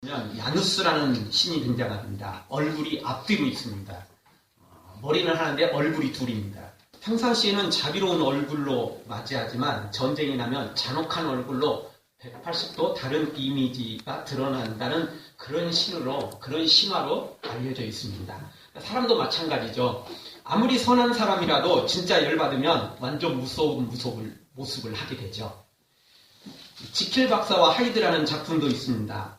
야누스라는 신이 등장합니다. 얼굴이 앞뒤로 있습니다. 머리는 하나인데 얼굴이 둘입니다. 평상시에는 자비로운 얼굴로 맞이하지만 전쟁이 나면 잔혹한 얼굴로 180도 다른 이미지가 드러난다는 그런 신으로, 그런 신화로 알려져 있습니다. 사람도 마찬가지죠. 아무리 선한 사람이라도 진짜 열받으면 완전 무서운 모습을 하게 되죠. 지킬 박사와 하이드라는 작품도 있습니다.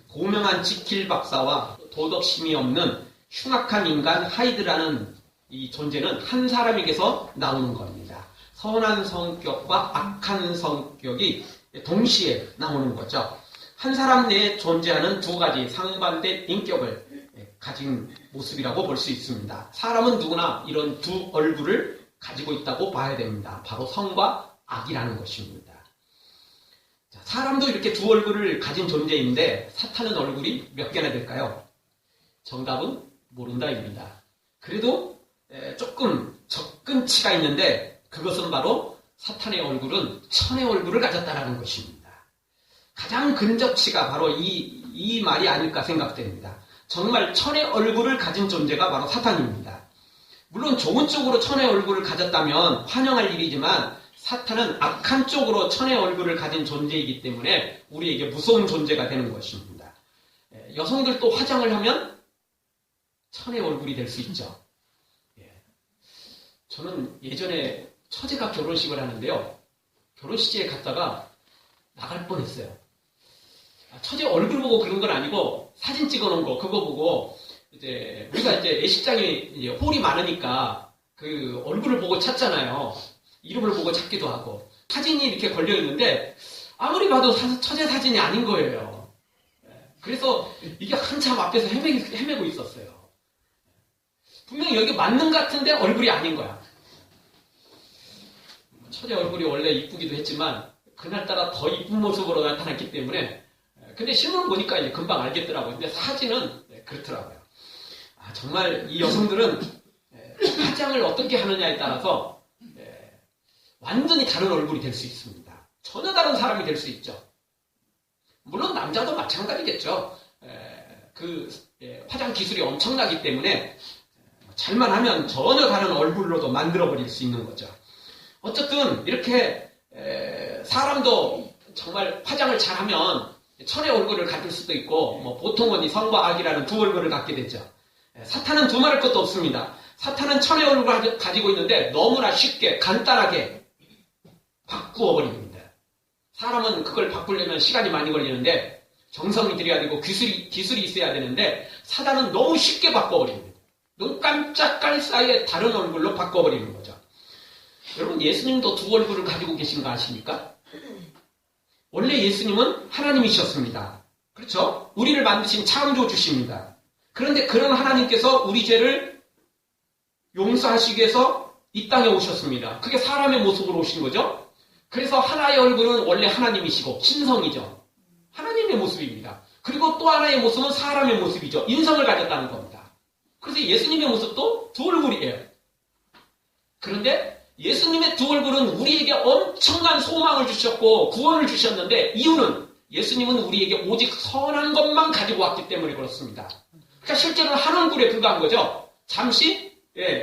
고명한 지킬 박사와 도덕심이 없는 흉악한 인간 하이드라는 이 존재는 한 사람에게서 나오는 겁니다. 선한 성격과 악한 성격이 동시에 나오는 거죠. 한 사람 내에 존재하는 두 가지 상반된 인격을 가진 모습이라고 볼 수 있습니다. 사람은 누구나 이런 두 얼굴을 가지고 있다고 봐야 됩니다. 바로 선과 악이라는 것입니다. 사람도 이렇게 두 얼굴을 가진 존재인데 사탄은 얼굴이 몇 개나 될까요? 정답은 모른다입니다. 그래도 조금 접근치가 있는데 그것은 바로 사탄의 얼굴은 천의 얼굴을 가졌다는 것입니다. 가장 근접치가 바로 이 말이 아닐까 생각됩니다. 정말 천의 얼굴을 가진 존재가 바로 사탄입니다. 물론 좋은 쪽으로 천의 얼굴을 가졌다면 환영할 일이지만 사탄은 악한 쪽으로 천의 얼굴을 가진 존재이기 때문에 우리에게 무서운 존재가 되는 것입니다. 여성들도 화장을 하면 천의 얼굴이 될 수 있죠. 저는 예전에 처제가 결혼식을 하는데요. 결혼식에 갔다가 나갈 뻔했어요. 처제 얼굴 보고 그런 건 아니고 사진 찍어놓은 거 그거 보고 우리가 예식장에 홀이 많으니까 그 얼굴을 보고 찾잖아요. 이름을 보고 찾기도 하고 사진이 이렇게 걸려 있는데 아무리 봐도 처제 사진이 아닌 거예요. 그래서 이게 한참 앞에서 헤매고 있었어요. 분명히 여기 맞는 것 같은데 얼굴이 아닌 거야. 처제 얼굴이 원래 이쁘기도 했지만 그날따라 더 이쁜 모습으로 나타났기 때문에 근데 실물 보니까 이제 금방 알겠더라고요. 근데 사진은 그렇더라고요. 정말 이 여성들은 화장을 어떻게 하느냐에 따라서 완전히 다른 얼굴이 될 수 있습니다. 전혀 다른 사람이 될 수 있죠. 물론 남자도 마찬가지겠죠. 화장 기술이 엄청나기 때문에 잘만 하면 전혀 다른 얼굴로도 만들어버릴 수 있는 거죠. 어쨌든 이렇게 사람도 정말 화장을 잘하면 천의 얼굴을 가질 수도 있고 보통은 이 선과 악이라는 두 얼굴을 갖게 되죠. 사탄은 두말할 것도 없습니다. 사탄은 천의 얼굴을 가지고 있는데 너무나 쉽게 간단하게 바꾸어 버립니다. 사람은 그걸 바꾸려면 시간이 많이 걸리는데 정성이 들여야 되고 기술이 있어야 되는데 사탄은 너무 쉽게 바꿔버립니다. 눈 깜짝할 사이에 다른 얼굴로 바꿔버리는 거죠. 여러분 예수님도 두 얼굴을 가지고 계신 거 아십니까? 원래 예수님은 하나님이셨습니다. 그렇죠? 우리를 만드신 창조주십니다. 그런데 그런 하나님께서 우리 죄를 용서하시기 위해서 이 땅에 오셨습니다. 그게 사람의 모습으로 오신 거죠? 그래서 하나의 얼굴은 원래 하나님이시고 신성이죠. 하나님의 모습입니다. 그리고 또 하나의 모습은 사람의 모습이죠. 인성을 가졌다는 겁니다. 그래서 예수님의 모습도 두 얼굴이에요. 그런데 예수님의 두 얼굴은 우리에게 엄청난 소망을 주셨고 구원을 주셨는데 이유는 예수님은 우리에게 오직 선한 것만 가지고 왔기 때문에 그렇습니다. 그러니까 실제로는 한 얼굴에 불과한 거죠. 잠시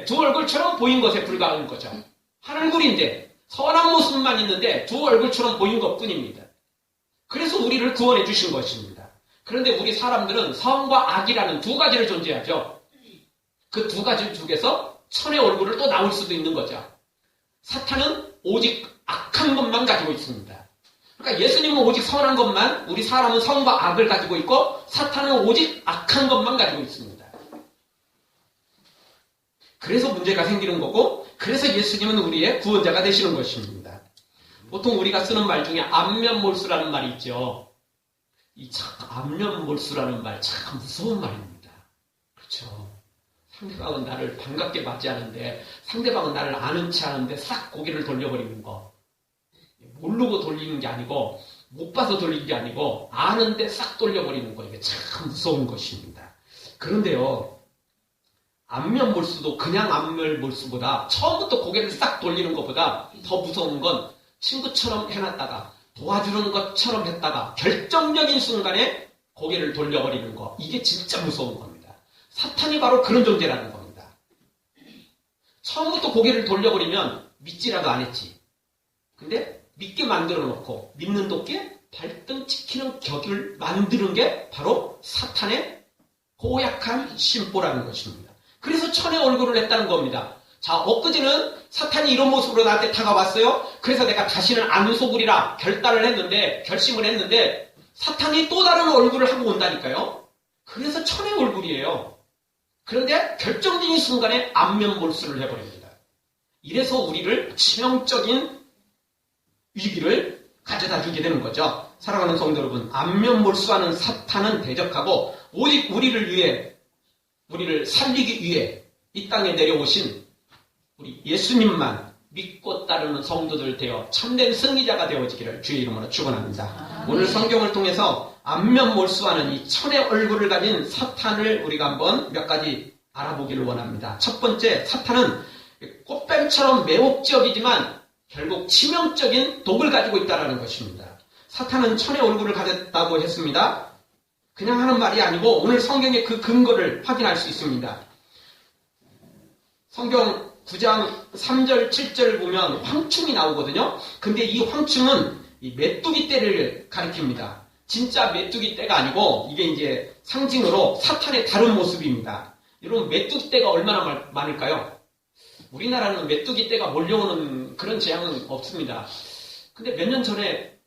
두 얼굴처럼 보인 것에 불과한 거죠. 한 얼굴인데 선한 모습만 있는데 두 얼굴처럼 보인 것뿐입니다. 그래서 우리를 구원해 주신 것입니다. 그런데 우리 사람들은 선과 악이라는 두 가지를 존재하죠. 그 두 가지 중에서 천의 얼굴을 또 나올 수도 있는 거죠. 사탄은 오직 악한 것만 가지고 있습니다. 그러니까 예수님은 오직 선한 것만, 우리 사람은 선과 악을 가지고 있고 사탄은 오직 악한 것만 가지고 있습니다. 그래서 문제가 생기는 거고 그래서 예수님은 우리의 구원자가 되시는 것입니다. 보통 우리가 쓰는 말 중에 안면몰수라는 말이 있죠. 이 안면몰수라는 말 참 무서운 말입니다. 그렇죠? 상대방은 나를 반갑게 맞지 않은데 상대방은 나를 아는 체 하는데 싹 고개를 돌려버리는 거. 모르고 돌리는 게 아니고 못 봐서 돌리는 게 아니고 아는데 싹 돌려버리는 거. 이게 참 무서운 것입니다. 그런데요. 안면몰수도 그냥 안면몰수보다 처음부터 고개를 싹 돌리는 것보다 더 무서운 건 친구처럼 해놨다가 도와주는 것처럼 했다가 결정적인 순간에 고개를 돌려버리는 거, 이게 진짜 무서운 겁니다. 사탄이 바로 그런 존재라는 겁니다. 처음부터 고개를 돌려버리면 믿지라도 안 했지. 근데 믿게 만들어 놓고 믿는 도끼에 발등 찍히는 격을 만드는 게 바로 사탄의 고약한 심보라는 것입니다. 그래서 천의 얼굴을 냈다는 겁니다. 자, 엊그제는 사탄이 이런 모습으로 나한테 다가왔어요. 그래서 내가 다시는 안 속으리라 결심을 했는데 사탄이 또 다른 얼굴을 하고 온다니까요. 그래서 천의 얼굴이에요. 그런데 결정적인 순간에 안면몰수를 해버립니다. 이래서 우리를 치명적인 위기를 가져다 주게 되는 거죠. 사랑하는 성도 여러분, 안면몰수하는 사탄은 대적하고 오직 우리를 살리기 위해 이 땅에 내려오신 우리 예수님만 믿고 따르는 성도들 되어 참된 승리자가 되어지기를 주의 이름으로 축원합니다. 오늘 성경을 통해서 안면몰수하는 이 천의 얼굴을 가진 사탄을 우리가 한번 몇 가지 알아보기를 원합니다. 첫 번째, 사탄은 꽃뱀처럼 매혹적이지만 결국 치명적인 독을 가지고 있다는 것입니다. 사탄은 천의 얼굴을 가졌다고 했습니다. 그냥 하는 말이 아니고 오늘 성경의 그 근거를 확인할 수 있습니다. 성경 9장 3절, 7절을 보면 황충이 나오거든요. 근데 이 황충은 이 메뚜기 떼를 가리킵니다. 진짜 메뚜기 떼가 아니고 이게 이제 상징으로 사탄의 다른 모습입니다. 여러분, 메뚜기 떼가 얼마나 많을까요? 우리나라는 메뚜기 떼가 몰려오는 그런 재앙은 없습니다. 근데 몇 년 전에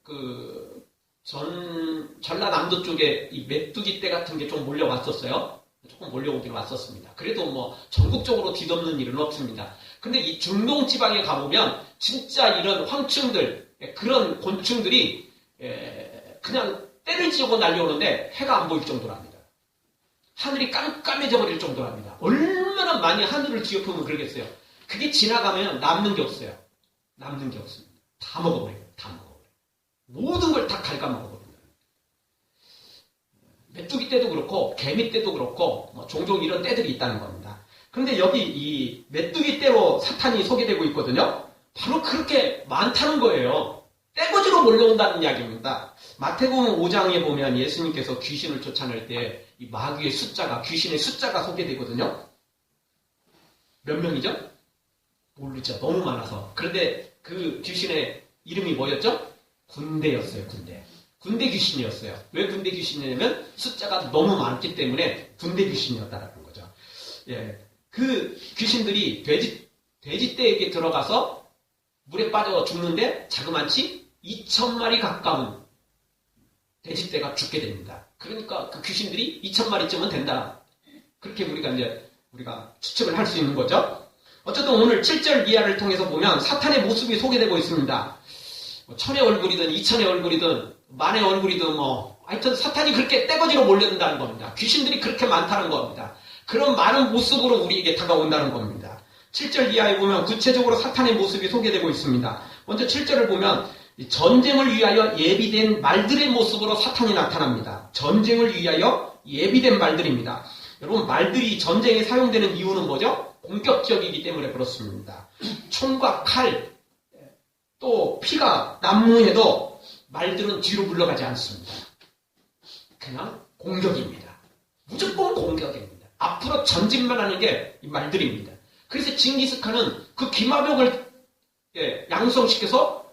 전라남도 쪽에 이 메뚜기 떼 같은 게 좀 몰려왔었어요. 조금 몰려오긴 왔었습니다. 그래도 뭐 전국적으로 뒤덮는 일은 없습니다. 근데 이 중동 지방에 가보면 진짜 이런 황충들, 그런 곤충들이 그냥 때를 지우고 날려오는데 해가 안 보일 정도랍니다. 하늘이 깜깜해져 버릴 정도랍니다. 얼마나 많이 하늘을 뒤엎으면 그러겠어요. 그게 지나가면 남는 게 없어요. 남는 게 없습니다. 다 먹어버려요. 다 먹어버려요. 모든 걸 다 갉아먹어버립니다. 메뚜기 떼도 그렇고 개미 떼도 그렇고 종종 이런 떼들이 있다는 겁니다. 그런데 여기 이 메뚜기 떼로 사탄이 소개되고 있거든요. 바로 그렇게 많다는 거예요. 떼거지로 몰려온다는 이야기입니다. 마태복음 5장에 보면 예수님께서 귀신을 쫓아낼 때 이 마귀의 숫자가, 귀신의 숫자가 소개되거든요. 몇 명이죠? 모르죠. 너무 많아서. 그런데 그 귀신의 이름이 뭐였죠? 군대였어요. 군대 귀신이었어요. 왜 군대 귀신이냐면 숫자가 너무 많기 때문에 군대 귀신이었다라는 거죠. 예, 그 귀신들이 돼지떼에게 들어가서 물에 빠져 죽는데 자그마치 2,000마리 가까운 돼지떼가 죽게 됩니다. 그러니까 그 귀신들이 2,000마리쯤은 된다. 그렇게 우리가 추측을 할 수 있는 거죠. 어쨌든 오늘 7절 이하를 통해서 보면 사탄의 모습이 소개되고 있습니다. 천의 얼굴이든 2천의 얼굴이든 만의 얼굴이든 하여튼 사탄이 그렇게 떼거지로 몰려든다는 겁니다. 귀신들이 그렇게 많다는 겁니다. 그런 많은 모습으로 우리에게 다가온다는 겁니다. 7절 이하에 보면 구체적으로 사탄의 모습이 소개되고 있습니다. 먼저 7절을 보면 전쟁을 위하여 예비된 말들의 모습으로 사탄이 나타납니다. 전쟁을 위하여 예비된 말들입니다. 여러분, 말들이 전쟁에 사용되는 이유는 뭐죠? 공격적이기 때문에 그렇습니다. 총과 칼, 또 피가 난무해도 말들은 뒤로 물러가지 않습니다. 그냥 공격입니다. 무조건 공격입니다. 앞으로 전진만 하는 게 이 말들입니다. 그래서 징기스칸은 그 기마벽을 양성시켜서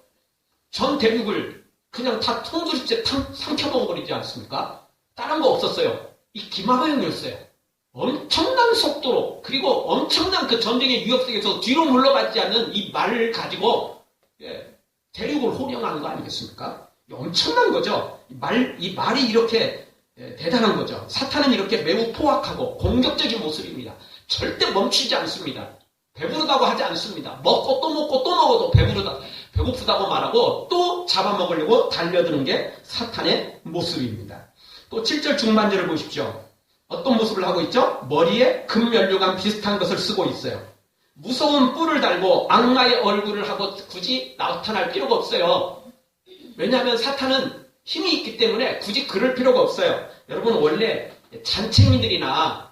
전 대륙을 그냥 다 통두리째 삼켜먹어버리지 않습니까? 다른 거 없었어요. 이 기마병이었어요. 엄청난 속도로, 그리고 엄청난 그 전쟁의 위협 속에서 뒤로 물러가지 않는 이 말을 가지고 대륙을 호령하는 거 아니겠습니까? 엄청난 거죠. 이 말이 이렇게 대단한 거죠. 사탄은 이렇게 매우 포악하고 공격적인 모습입니다. 절대 멈추지 않습니다. 배부르다고 하지 않습니다. 먹고 또 먹고 또 먹어도 배고프다고 말하고 또 잡아먹으려고 달려드는 게 사탄의 모습입니다. 또 7절 중반절을 보십시오. 어떤 모습을 하고 있죠? 머리에 금면류관 비슷한 것을 쓰고 있어요. 무서운 뿔을 달고 악마의 얼굴을 하고 굳이 나타날 필요가 없어요. 왜냐하면 사탄은 힘이 있기 때문에 굳이 그럴 필요가 없어요. 여러분, 원래 잔챙이들이나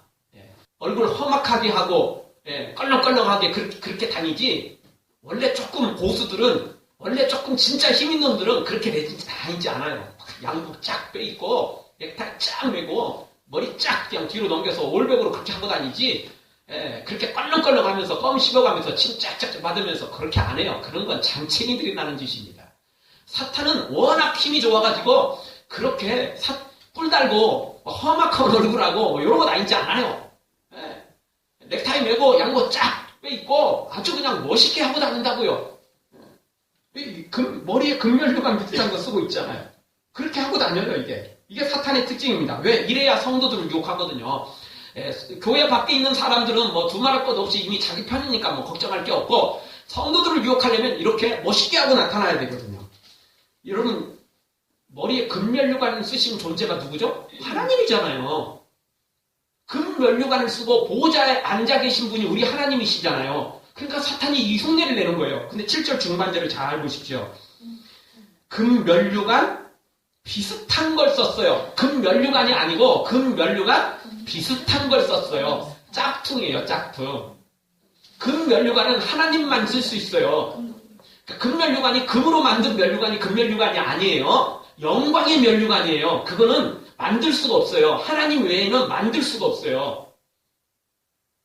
얼굴 험악하게 하고 껄렁껄렁하게 그렇게 다니지, 원래 조금 고수들은, 원래 조금 진짜 힘 있는 놈들은 그렇게 다니지 않아요. 양복 쫙 빼입고 넥타이 쫙 메고 머리 쫙 그냥 뒤로 넘겨서 올백으로 그렇게 하고 다니지 그렇게 껄렁껄렁 하면서 껌 씹어가면서 침 쫙쫙 받으면서 그렇게 안 해요. 그런 건 장챙이들이 나는 짓입니다. 사탄은 워낙 힘이 좋아가지고 그렇게 뿔 달고 험악한 얼굴하고 뭐 이런 거 다니지 않아요. 넥타이 메고 양복 쫙 빼입고 아주 그냥 멋있게 하고 다닌다고요. 머리에 금면류관 비슷한 거 쓰고 있잖아요. 그렇게 하고 다녀요, 이게 사탄의 특징입니다. 왜? 이래야 성도들을 유혹하거든요. 교회 밖에 있는 사람들은 뭐 두말할 것 없이 이미 자기 편이니까 뭐 걱정할 게 없고, 성도들을 유혹하려면 이렇게 멋있게 하고 나타나야 되거든요. 여러분, 머리에 금면류관 쓰신 존재가 누구죠? 하나님이잖아요. 금면류관을 쓰고 보호자에 앉아 계신 분이 우리 하나님이시잖아요. 그러니까 사탄이 이 흉내를 내는 거예요. 근데 7절 중반절을 잘 보십시오. 금면류관 비슷한 걸 썼어요. 금면류관이 아니고 금면류관 비슷한 걸 썼어요. 짝퉁이에요, 짝퉁. 금면류관은 하나님만 쓸 수 있어요. 금면류관이 금으로 만든 면류관이 금면류관이 아니에요. 영광의 면류관이에요. 그거는 만들 수가 없어요. 하나님 외에는 만들 수가 없어요.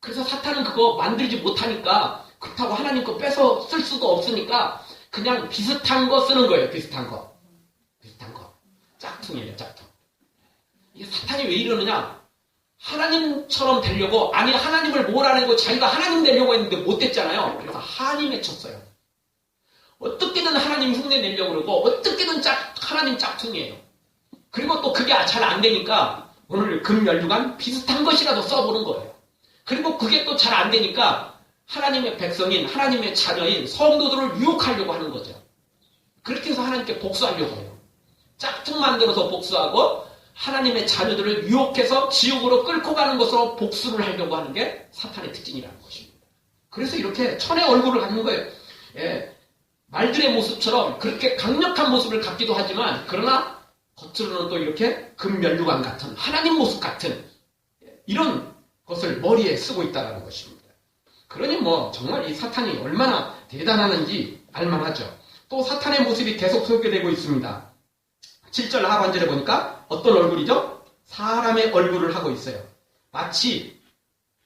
그래서 사탄은 그거 만들지 못하니까 그렇다고 하나님 거 뺏어 쓸 수가 없으니까 그냥 비슷한 거 쓰는 거예요. 비슷한 거. 짝퉁이에요. 짝퉁. 이게 사탄이 왜 이러느냐? 하나님처럼 되려고 아니 하나님을 몰아내고 자기가 하나님 되려고 했는데 못 됐잖아요. 그래서 한이 맺혔어요. 어떻게든 하나님 흉내 내려고 그러고 어떻게든 하나님 짝퉁이에요. 그리고 또 그게 잘 안 되니까 오늘 금면류관 비슷한 것이라도 써보는 거예요. 그리고 그게 또 잘 안 되니까 하나님의 백성인 하나님의 자녀인 성도들을 유혹하려고 하는 거죠. 그렇게 해서 하나님께 복수하려고 해요. 짝퉁 만들어서 복수하고 하나님의 자녀들을 유혹해서 지옥으로 끌고 가는 것으로 복수를 하려고 하는 게 사탄의 특징이라는 것입니다. 그래서 이렇게 천의 얼굴을 갖는 거예요. 말들의 모습처럼 그렇게 강력한 모습을 갖기도 하지만 그러나 겉으로는 또 이렇게 금면류관 같은 하나님 모습 같은 이런 것을 머리에 쓰고 있다는 것입니다. 그러니 뭐 정말 이 사탄이 얼마나 대단하는지 알만하죠. 또 사탄의 모습이 계속 소개되고 있습니다. 7절 하반절에 보니까 어떤 얼굴이죠? 사람의 얼굴을 하고 있어요. 마치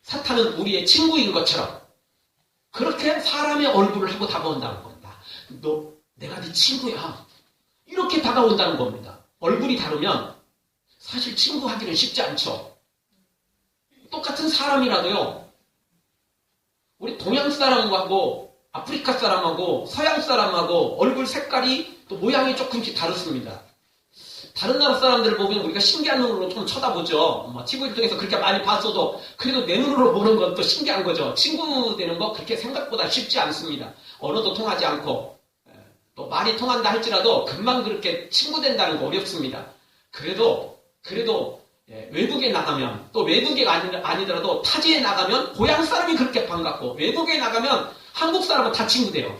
사탄은 우리의 친구인 것처럼 그렇게 사람의 얼굴을 하고 다가온다는 겁니다. 내가 네 친구야. 이렇게 다가온다는 겁니다. 얼굴이 다르면 사실 친구하기는 쉽지 않죠. 똑같은 사람이라도요. 우리 동양 사람하고 아프리카 사람하고 서양 사람하고 얼굴 색깔이 또 모양이 조금씩 다릅니다. 다른 나라 사람들을 보면 우리가 신기한 눈으로 좀 쳐다보죠. TV를 통해서 그렇게 많이 봤어도 그래도 내 눈으로 보는 건 또 신기한 거죠. 친구 되는 거 그렇게 생각보다 쉽지 않습니다. 언어도 통하지 않고 또 말이 통한다 할지라도 금방 그렇게 친구 된다는 거 어렵습니다. 그래도 외국에 나가면 또 외국에 아니더라도 타지에 나가면 고향 사람이 그렇게 반갑고 외국에 나가면 한국 사람은 다 친구 돼요.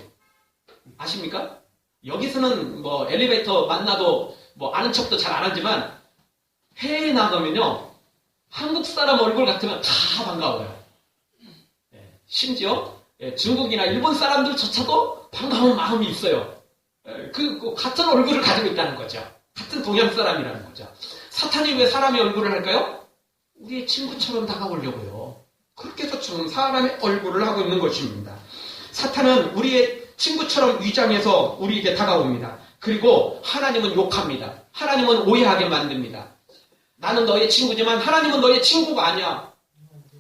아십니까? 여기서는 뭐 엘리베이터 만나도 뭐 아는 척도 잘 안 하지만 해외에 나가면요 한국 사람 얼굴 같으면 다 반가워요. 심지어 중국이나 일본 사람들조차도 반가운 마음이 있어요. 그 같은 얼굴을 가지고 있다는 거죠. 같은 동양 사람이라는 거죠. 사탄이 왜 사람의 얼굴을 할까요? 우리의 친구처럼 다가오려고요. 그렇게 해서 지금 사람의 얼굴을 하고 있는 것입니다. 사탄은 우리의 친구처럼 위장해서 우리에게 다가옵니다. 그리고 하나님은 욕합니다. 하나님은 오해하게 만듭니다. 나는 너의 친구지만 하나님은 너의 친구가 아니야.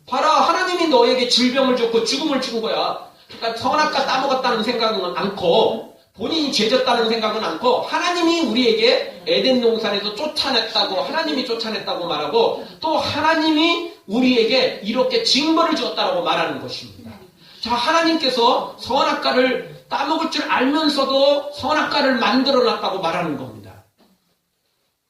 봐라, 하나님이 너에게 질병을 줬고 죽음을 준 거야. 그러니까 선악과 따먹었다는 생각은 않고 본인이 죄졌다는 생각은 않고 하나님이 우리에게 에덴 동산에서 쫓아냈다고 하나님이 쫓아냈다고 말하고 또 하나님이 우리에게 이렇게 징벌을 주었다고 말하는 것입니다. 자, 하나님께서 선악과를 따먹을 줄 알면서도 선악과를 만들어놨다고 말하는 겁니다.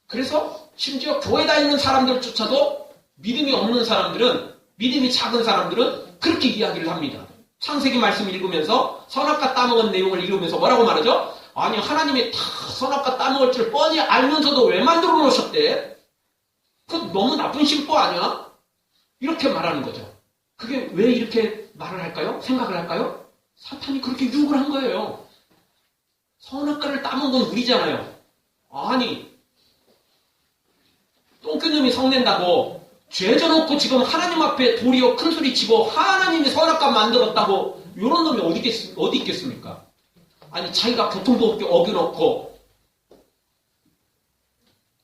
그래서 심지어 교회 다니는 사람들조차도 믿음이 없는 사람들은 믿음이 작은 사람들은 그렇게 이야기를 합니다. 창세기 말씀 읽으면서 선악과 따먹은 내용을 읽으면서 뭐라고 말하죠? 아니 하나님이 다 선악과 따먹을 줄 뻔히 알면서도 왜 만들어 놓으셨대? 그건 너무 나쁜 심보 아니야? 이렇게 말하는 거죠. 그게 왜 이렇게 말을 할까요? 생각을 할까요? 사탄이 그렇게 유혹을 한 거예요. 선악과를 따먹은 건 우리잖아요. 아니 똥그놈이 성낸다고 죄져놓고 지금 하나님 앞에 도리어 큰소리 치고 하나님이 선악과 만들었다고 이런 놈이 어디 있겠습니까? 아니 자기가 교통법규 어겨놓고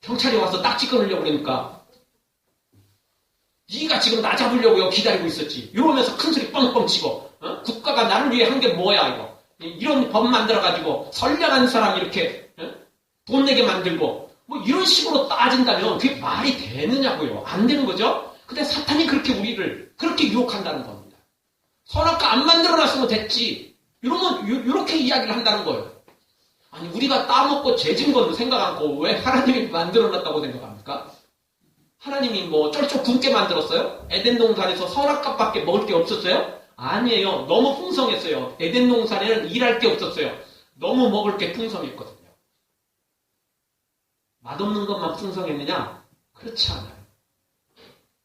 경찰이 와서 딱지 끊으려고 그러니까 네가 지금 나 잡으려고 기다리고 있었지. 이러면서 큰소리 뻥뻥 치고 국가가 나를 위해 한 게 뭐야 이거. 이런 법 만들어가지고 선량한 사람 이렇게 돈 내게 만들고 뭐 이런 식으로 따진다면 그게 말이 되느냐고요. 안 되는 거죠. 근데 사탄이 그렇게 우리를 그렇게 유혹한다는 겁니다. 선악과 안 만들어놨으면 됐지. 이러면 이렇게 이야기를 한다는 거예요. 아니 우리가 따먹고 죄진 건 생각 않고 왜 하나님이 만들어놨다고 생각합니까? 하나님이 뭐 쫄쫄 굶게 만들었어요? 에덴 동산에서 선악과밖에 먹을 게 없었어요? 아니에요. 너무 풍성했어요. 에덴 동산에는 일할 게 없었어요. 너무 먹을 게 풍성했거든요. 맛없는 것만 풍성했느냐? 그렇지 않아요.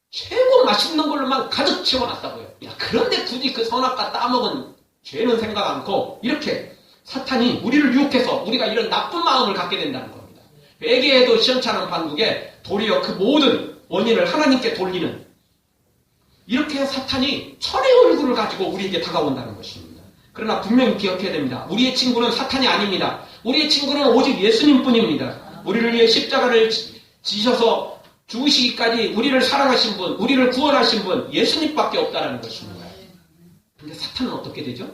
최고 맛있는 걸로만 가득 채워놨다고요. 야, 그런데 굳이 그 선악과 따먹은 죄는 생각 않고 이렇게 사탄이 우리를 유혹해서 우리가 이런 나쁜 마음을 갖게 된다는 겁니다. 회개해도 시원찮은 판국에 도리어 그 모든 원인을 하나님께 돌리는 이렇게 사탄이 천의 얼굴을 가지고 우리에게 다가온다는 것입니다. 그러나 분명히 기억해야 됩니다. 우리의 친구는 사탄이 아닙니다. 우리의 친구는 오직 예수님뿐입니다. 우리를 위해 십자가를 지셔서 죽으시기까지 우리를 사랑하신 분, 우리를 구원하신 분 예수님밖에 없다는 것입니다. 근데 사탄은 어떻게 되죠?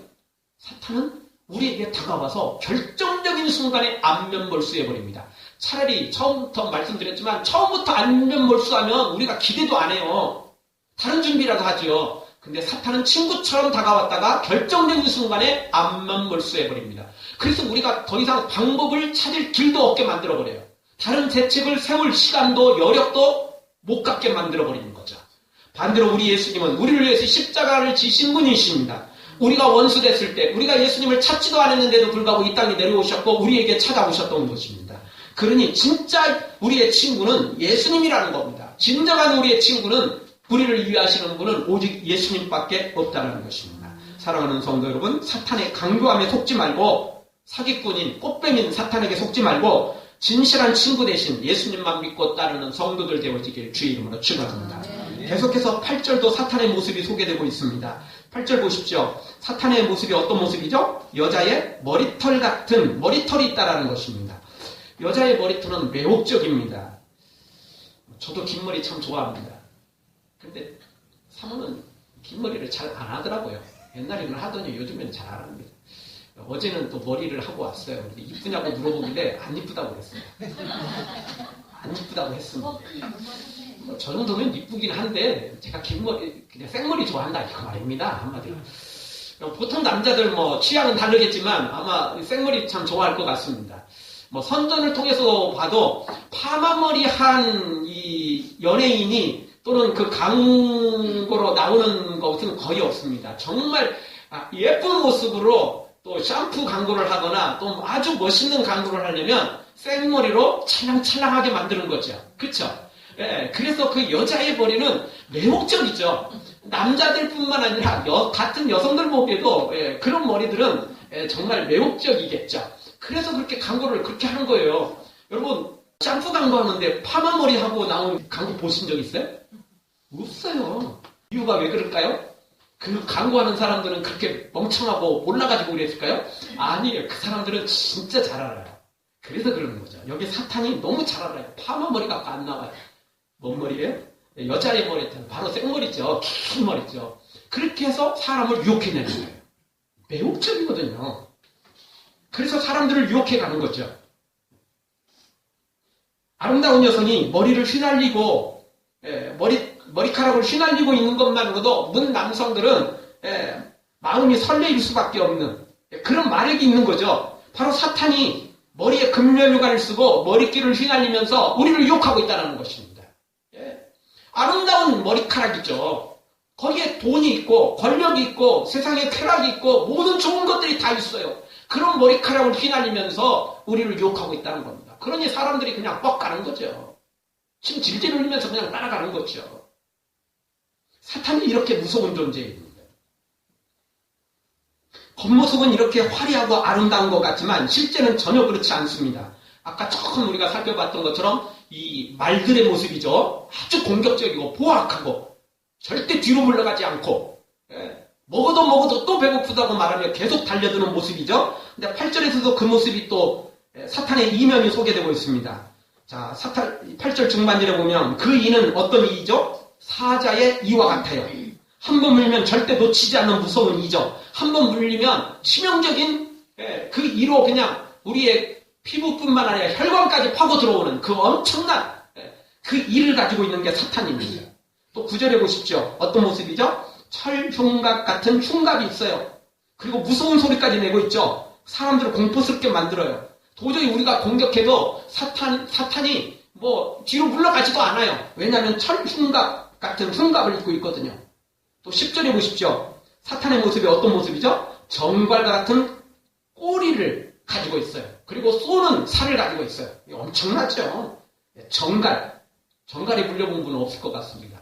사탄은 우리에게 다가와서 결정적인 순간에 안면몰수해버립니다. 차라리 처음부터 말씀드렸지만 처음부터 안면몰수하면 우리가 기대도 안 해요. 다른 준비라도 하죠. 근데 사탄은 친구처럼 다가왔다가 결정적인 순간에 안면몰수해버립니다. 그래서 우리가 더 이상 방법을 찾을 길도 없게 만들어버려요. 다른 대책을 세울 시간도 여력도 못 갖게 만들어버리는 거죠. 반대로 우리 예수님은 우리를 위해서 십자가를 지신 분이십니다. 우리가 원수됐을 때 우리가 예수님을 찾지도 않았는데도 불구하고 이 땅에 내려오셨고 우리에게 찾아오셨던 것입니다. 그러니 진짜 우리의 친구는 예수님이라는 겁니다. 진정한 우리의 친구는 우리를 위하시는 분은 오직 예수님밖에 없다는 것입니다. 사랑하는 성도 여러분, 사탄의 강교함에 속지 말고 사기꾼인 꽃뱀인 사탄에게 속지 말고 진실한 친구 대신 예수님만 믿고 따르는 성도들 되어지길 주의 이름으로 축원합니다. 계속해서 8절도 사탄의 모습이 소개되고 있습니다. 8절 보십시오. 사탄의 모습이 어떤 모습이죠? 여자의 머리털 같은 머리털이 있다라는 것입니다. 여자의 머리털은 매혹적입니다. 저도 긴 머리 참 좋아합니다. 근데 사모는 긴 머리를 잘 안 하더라고요. 옛날에는 하더니 요즘에는 잘 안 합니다. 어제는 또 머리를 하고 왔어요. 근데 이쁘냐고 물어보길래 안 이쁘다고 그랬어요. 안 이쁘다고 했습니다. 저 정도면 이쁘긴 한데 제가 긴 머리, 그냥 생머리 좋아한다 이거 말입니다. 한마디로. 보통 남자들 뭐 취향은 다르겠지만 아마 생머리 참 좋아할 것 같습니다. 뭐 선전을 통해서 봐도 파마머리 한 이 연예인이 또는 그 광고로 나오는 것은 거의 없습니다. 정말 예쁜 모습으로 또 샴푸 광고를 하거나 또 아주 멋있는 광고를 하려면 생머리로 찰랑찰랑하게 만드는 거죠. 그렇죠? 예, 그래서 그 여자의 머리는 매혹적이죠. 남자들뿐만 아니라 같은 여성들 보기에도 그런 머리들은 정말 매혹적이겠죠. 그래서 그렇게 광고를 그렇게 하는 거예요. 여러분 샴푸 광고 하는데 파마머리 하고 나온 광고 보신 적 있어요? 없어요. 이유가 왜 그럴까요? 그 광고하는 사람들은 그렇게 멍청하고 몰라가지고 그랬을까요? 아니에요. 그 사람들은 진짜 잘 알아요. 그래서 그러는 거죠. 여기 사탄이 너무 잘 알아요. 파마머리가 안 나와요. 뭔 머리예요? 여자의 머리는 바로 생머리죠. 긴 머리죠. 그렇게 해서 사람을 유혹해내는 거예요. 매혹적이거든요. 그래서 사람들을 유혹해가는 거죠. 아름다운 여성이 머리를 휘날리고 머리카락을 휘날리고 있는 것만으로도 문 남성들은 마음이 설레일 수밖에 없는 그런 마력이 있는 거죠. 바로 사탄이 머리에 금면류관을 쓰고 머리끼를 휘날리면서 우리를 유혹하고 있다는 것입니다. 아름다운 머리카락이죠. 거기에 돈이 있고 권력이 있고 세상에 쾌락이 있고 모든 좋은 것들이 다 있어요. 그런 머리카락을 휘날리면서 우리를 유혹하고 있다는 겁니다. 그러니 사람들이 그냥 뻑 가는 거죠. 침 질질 흘리면서 그냥 따라가는 거죠. 사탄이 이렇게 무서운 존재입니다. 겉모습은 이렇게 화려하고 아름다운 것 같지만 실제는 전혀 그렇지 않습니다. 아까 처음 우리가 살펴봤던 것처럼 이 말들의 모습이죠. 아주 공격적이고 포악하고 절대 뒤로 물러가지 않고 먹어도 또 배고프다고 말하며 계속 달려드는 모습이죠. 근데 8절에서도 그 모습이 또 사탄의 이면이 소개되고 있습니다. 자, 8절 중반절에 보면 그 이는 어떤 이죠? 사자의 이와 같아요. 한 번 물리면 절대 놓치지 않는 무서운 이죠. 한 번 물리면 치명적인 그 이로 그냥 우리의 피부뿐만 아니라 혈관까지 파고 들어오는 그 엄청난 그 이를 가지고 있는 게 사탄입니다. 또 9절에 보십시오. 어떤 모습이죠? 철흉갑 같은 흉갑이 있어요. 그리고 무서운 소리까지 내고 있죠. 사람들을 공포스럽게 만들어요. 도저히 우리가 공격해도 사탄이 뭐 뒤로 물러가지도 않아요. 왜냐하면 철흉갑 같은 흉갑을 입고 있거든요. 또 10절에 보십시오. 사탄의 모습이 어떤 모습이죠? 정갈과 같은 꼬리를 가지고 있어요. 그리고 쏘는 살을 가지고 있어요. 엄청나죠? 정갈에 물려본 분은 없을 것 같습니다.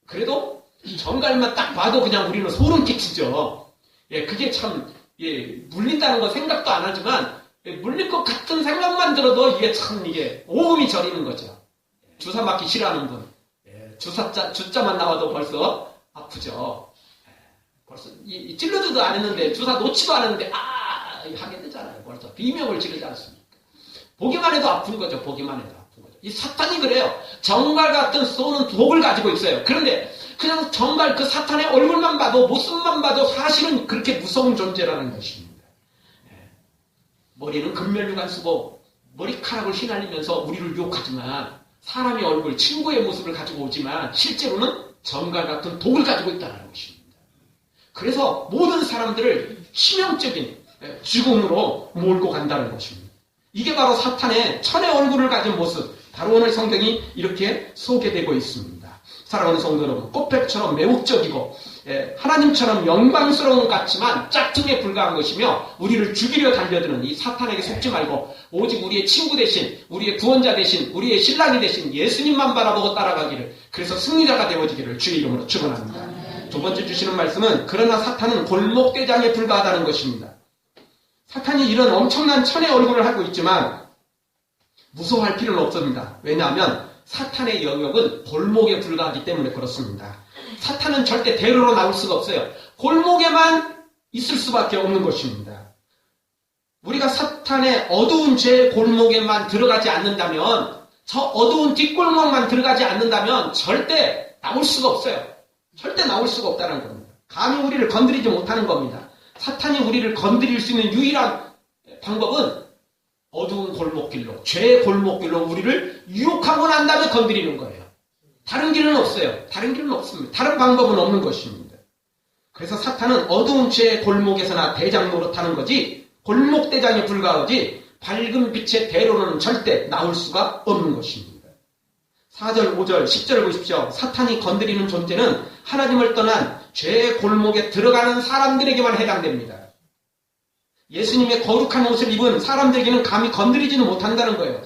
그래도 정갈만 딱 봐도 그냥 우리는 소름 끼치죠. 그게 참 물린다는 거 생각도 안 하지만 물릴 것 같은 생각만 들어도 이게 참 오금이 저리는 거죠. 주사 맞기 싫어하는 분, 주자만 나와도 벌써 아프죠. 벌써 찔러주도 안 했는데 주사 놓지도 않았는데 하게 되잖아요. 벌써 비명을 지르지 않습니까? 보기만 해도 아픈 거죠. 보기만 해도 아픈 거죠. 이 사탄이 그래요. 정갈 같은 쏘는 독을 가지고 있어요. 그런데 그냥 정갈 그 사탄의 얼굴만 봐도 모습만 봐도 사실은 그렇게 무서운 존재라는 것입니다. 머리는 금면류관 쓰고 머리카락을 휘날리면서 우리를 유혹하지만 사람의 얼굴, 친구의 모습을 가지고 오지만 실제로는 정갈 같은 독을 가지고 있다는 것입니다. 그래서 모든 사람들을 치명적인 죽음으로 몰고 간다는 것입니다. 이게 바로 사탄의 천의 얼굴을 가진 모습, 바로 오늘 성경이 이렇게 소개되고 있습니다. 사랑하는 성도 여러분, 꽃뱀처럼 매혹적이고 하나님처럼 영광스러운 것 같지만 짝퉁에 불과한 것이며 우리를 죽이려 달려드는 이 사탄에게 속지 말고 오직 우리의 친구 대신, 우리의 구원자 대신, 우리의 신랑이 대신 예수님만 바라보고 따라가기를, 그래서 승리자가 되어지기를 주의 이름으로 축원합니다. 두 번째 주시는 말씀은 그러나 사탄은 골목대장에 불과하다는 것입니다. 사탄이 이런 엄청난 천의 얼굴을 하고 있지만 무서워할 필요는 없습니다. 왜냐하면 사탄의 영역은 골목에 불과하기 때문에 그렇습니다. 사탄은 절대 대로로 나올 수가 없어요. 골목에만 있을 수밖에 없는 것입니다. 우리가 사탄의 어두운 죄의 골목에만 들어가지 않는다면, 저 어두운 뒷골목만 들어가지 않는다면 절대 나올 수가 없어요. 절대 나올 수가 없다는 겁니다. 감히 우리를 건드리지 못하는 겁니다. 사탄이 우리를 건드릴 수 있는 유일한 방법은 어두운 골목길로, 죄의 골목길로 우리를 유혹하고 난 다음에 건드리는 거예요. 다른 길은 없어요. 다른 길은 없습니다. 다른 방법은 없는 것입니다. 그래서 사탄은 어두운 죄의 골목에서나 대장 노릇하는 거지, 골목대장에 불과하지 밝은 빛의 대로는 절대 나올 수가 없는 것입니다. 4절, 5절, 10절을 보십시오. 사탄이 건드리는 존재는 하나님을 떠난 죄의 골목에 들어가는 사람들에게만 해당됩니다. 예수님의 거룩한 옷을 입은 사람들에게는 감히 건드리지는 못한다는 거예요.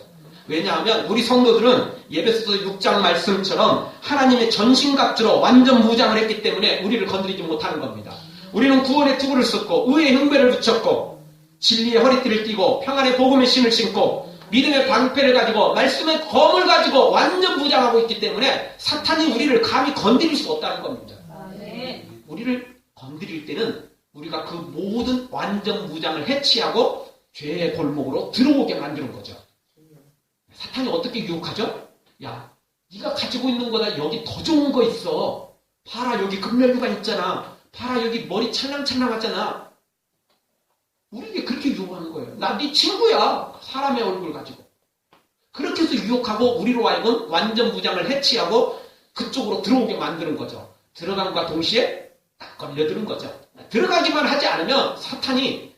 왜냐하면 우리 성도들은 에베소서 6장 말씀처럼 하나님의 전신갑주로 완전 무장을 했기 때문에 우리를 건드리지 못하는 겁니다. 우리는 구원의 투구를 썼고 의의 흉배를 붙였고 진리의 허리띠를 띠고 평안의 복음의 신을 신고 믿음의 방패를 가지고 말씀의 검을 가지고 완전 무장하고 있기 때문에 사탄이 우리를 감히 건드릴 수 없다는 겁니다. 우리를 건드릴 때는 우리가 그 모든 완전 무장을 해치하고 죄의 골목으로 들어오게 만드는 거죠. 사탄이 어떻게 유혹하죠? 야, 네가 가지고 있는 거다. 여기 더 좋은 거 있어. 봐라, 여기 금면류관 있잖아. 봐라, 여기 머리 찰랑찰랑하잖아. 우리에게 그렇게 유혹하는 거예요. 나 네 친구야. 사람의 얼굴 가지고. 그렇게 해서 유혹하고 우리로 하여금 완전 무장을 해치하고 그쪽으로 들어오게 만드는 거죠. 들어간과 동시에 딱 걸려드는 거죠. 들어가기만 하지 않으면 사탄이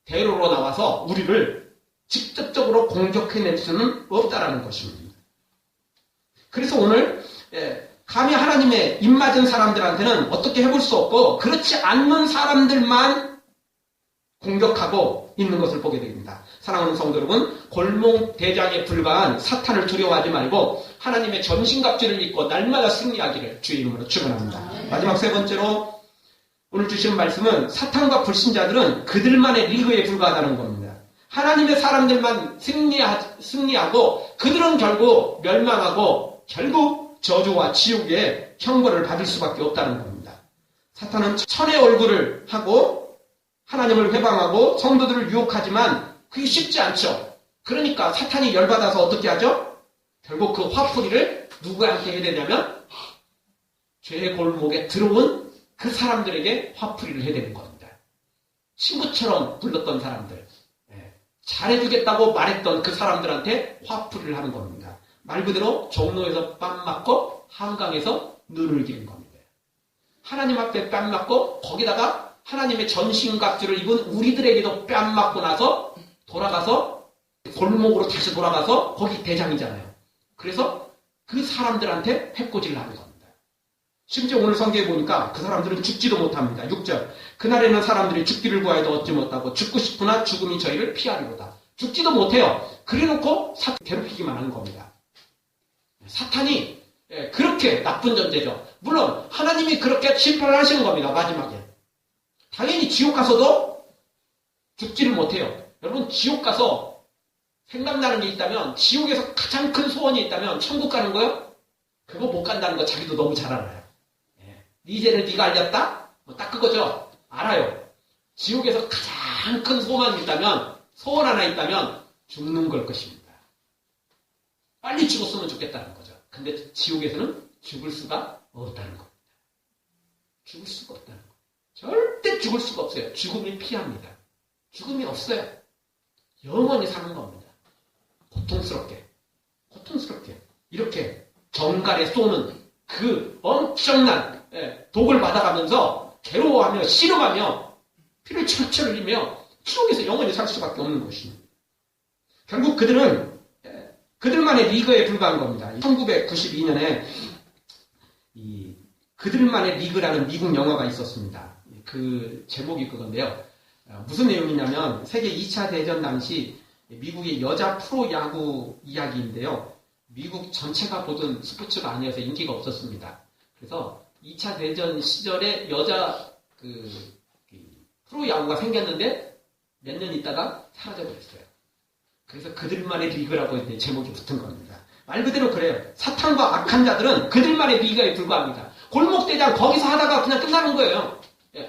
대로로 나와서 우리를 직접적으로 공격해낼 수는 없다라는 것입니다. 그래서 오늘 감히 하나님의 입맞은 사람들한테는 어떻게 해볼 수 없고 그렇지 않는 사람들만 공격하고 있는 것을 보게 됩니다. 사랑하는 성도 여러분, 골목대장에 불과한 사탄을 두려워하지 말고 하나님의 전신갑주를 입고 날마다 승리하기를 주의 이름으로 축원합니다. 마지막 세 번째로 오늘 주시는 말씀은 사탄과 불신자들은 그들만의 리그에 불과하다는 겁니다. 하나님의 사람들만 승리하고 그들은 결국 멸망하고 결국 저주와 지옥의 형벌을 받을 수밖에 없다는 겁니다. 사탄은 천의 얼굴을 하고 하나님을 회방하고 성도들을 유혹하지만 그게 쉽지 않죠. 그러니까 사탄이 열받아서 어떻게 하죠? 결국 그 화풀이를 누구한테 해야 되냐면 죄의 골목에 들어온 그 사람들에게 화풀이를 해야 되는 겁니다. 친구처럼 불렀던 사람들, 잘해주겠다고 말했던 그 사람들한테 화풀이를 하는 겁니다. 말 그대로 종로에서 뺨 맞고 한강에서 눈을 기는 겁니다. 하나님 앞에 뺨 맞고 거기다가 하나님의 전신갑주를 입은 우리들에게도 뺨 맞고 나서 돌아가서 골목으로 다시 돌아가서 거기 대장이잖아요. 그래서 그 사람들한테 해코지를 하는 겁니다. 심지어 오늘 성경에 보니까 그 사람들은 죽지도 못합니다. 6절. 그날에는 사람들이 죽기를 구하여도 얻지 못하고 죽고 싶으나 죽음이 저희를 피하리로다. 죽지도 못해요. 그래놓고 괴롭히기만 하는 겁니다. 사탄이 그렇게 나쁜 존재죠. 물론 하나님이 그렇게 심판을 하시는 겁니다. 마지막에. 당연히 지옥 가서도 죽지를 못해요. 여러분 지옥 가서 생각나는 게 있다면 지옥에서 가장 큰 소원이 있다면 천국 가는 거요? 그거 못 간다는 거 자기도 너무 잘 알아요. 네 죄를 네가 알렸다? 딱 그거죠. 알아요. 지옥에서 가장 큰 소원이 있다면 소원 하나 있다면 죽는 걸 것입니다. 빨리 죽었으면 좋겠다는 거죠. 근데 지옥에서는 죽을 수가 없다는 겁니다. 죽을 수가 없다는 거. 절대 죽을 수가 없어요. 죽음이 피합니다. 죽음이 없어요. 영원히 사는 겁니다. 고통스럽게 이렇게 정갈에 쏘는 그 엄청난 독을 받아가면서 괴로워하며 씨름하며 피를 철철 흘리며 지옥에서 영원히 살 수밖에 없는 것입니다. 결국 그들은 그들만의 리그에 불과한 겁니다. 1992년에 이 그들만의 리그라는 미국 영화가 있었습니다. 그 제목이 그건데요. 무슨 내용이냐면 세계 2차 대전 당시 미국의 여자 프로야구 이야기인데요. 미국 전체가 보던 스포츠가 아니어서 인기가 없었습니다. 그래서 2차 대전 시절에 여자 프로야구가 생겼는데 몇 년 있다가 사라져버렸어요. 그래서 그들만의 리그라고 이제 제목이 붙은 겁니다. 말 그대로 그래요. 사탄과 악한 자들은 그들만의 리그에 불과합니다. 골목대장 거기서 하다가 그냥 끝나는 거예요.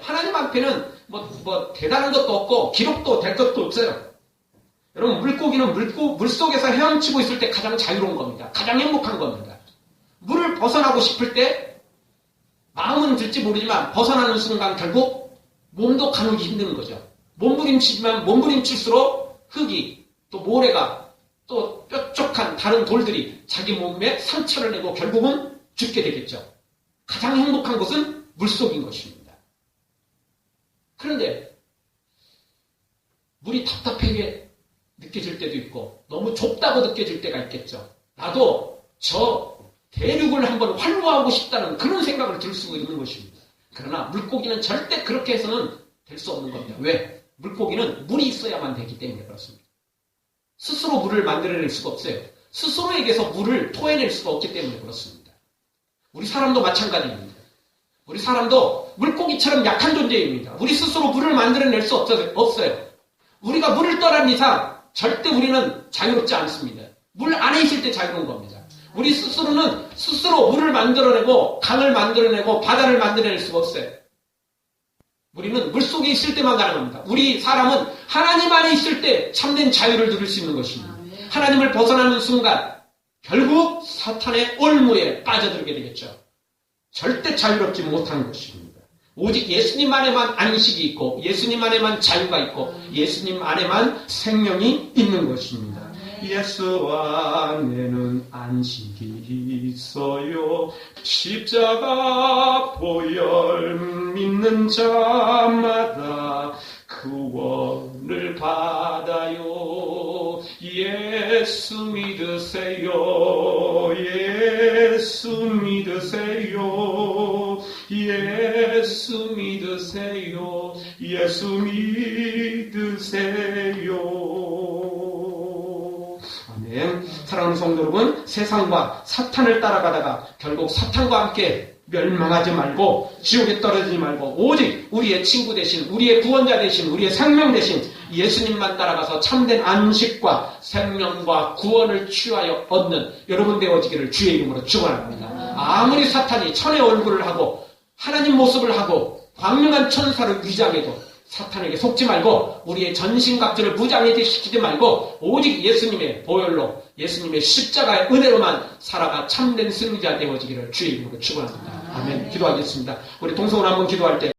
하나님 앞에는 뭐 대단한 것도 없고 기록도 될 것도 없어요. 여러분 물고기는 물속에서 헤엄치고 있을 때 가장 자유로운 겁니다. 가장 행복한 겁니다. 물을 벗어나고 싶을 때 마음은 들지 모르지만 벗어나는 순간 결국 몸도 가누기 힘든 거죠. 몸부림칠수록 흙이 또 모래가 또 뾰족한 다른 돌들이 자기 몸에 상처를 내고 결국은 죽게 되겠죠. 가장 행복한 곳은 물속인 것입니다. 그런데 물이 답답하게 느껴질 때도 있고 너무 좁다고 느껴질 때가 있겠죠. 나도 저 대륙을 한번 활보하고 싶다는 그런 생각을 들 수 있는 것입니다. 그러나 물고기는 절대 그렇게 해서는 될 수 없는 겁니다. 왜? 물고기는 물이 있어야만 되기 때문에 그렇습니다. 스스로 물을 만들어낼 수가 없어요. 스스로에게서 물을 토해낼 수가 없기 때문에 그렇습니다. 우리 사람도 마찬가지입니다. 우리 사람도 물고기처럼 약한 존재입니다. 우리 스스로 물을 만들어낼 수 없어요. 우리가 물을 떠난 이상 절대 우리는 자유롭지 않습니다. 물 안에 있을 때 자유로운 겁니다. 우리 스스로는 스스로 물을 만들어내고 강을 만들어내고 바다를 만들어낼 수가 없어요. 우리는 물속에 있을 때만 가능합니다. 우리 사람은 하나님 안에 있을 때 참된 자유를 누릴 수 있는 것입니다. 하나님을 벗어나는 순간 결국 사탄의 올무에 빠져들게 되겠죠. 절대 자유롭지 못한 것입니다. 오직 예수님 안에만 안식이 있고 예수님 안에만 자유가 있고 예수님 안에만 생명이 있는 것입니다. 예수 안에는 안식이 있어요. 십자가 보혈 믿는 자마다 구원을 받아요. 예수 믿으세요. 예수 믿으세요. 예수 믿으세요. 예수 믿으세요. 아멘. 사랑하는 성도 여러분, 세상과 사탄을 따라가다가 결국 사탄과 함께 멸망하지 말고 지옥에 떨어지지 말고 오직 우리의 친구 대신 우리의 구원자 대신 우리의 생명 대신 예수님만 따라가서 참된 안식과 생명과 구원을 취하여 얻는 여러분 되어지기를 주의 이름으로 축원합니다. 아무리 사탄이 천의 얼굴을 하고 하나님 모습을 하고 광명한 천사를 위장해도 사탄에게 속지 말고 우리의 전신갑주를 무장시키지 말고 오직 예수님의 보혈로 예수님의 십자가의 은혜로만 살아가 참된 승리자 되어지기를 주의 이름으로 축원합니다. 아멘. 기도하겠습니다. 우리 동성으로 한번 기도할 때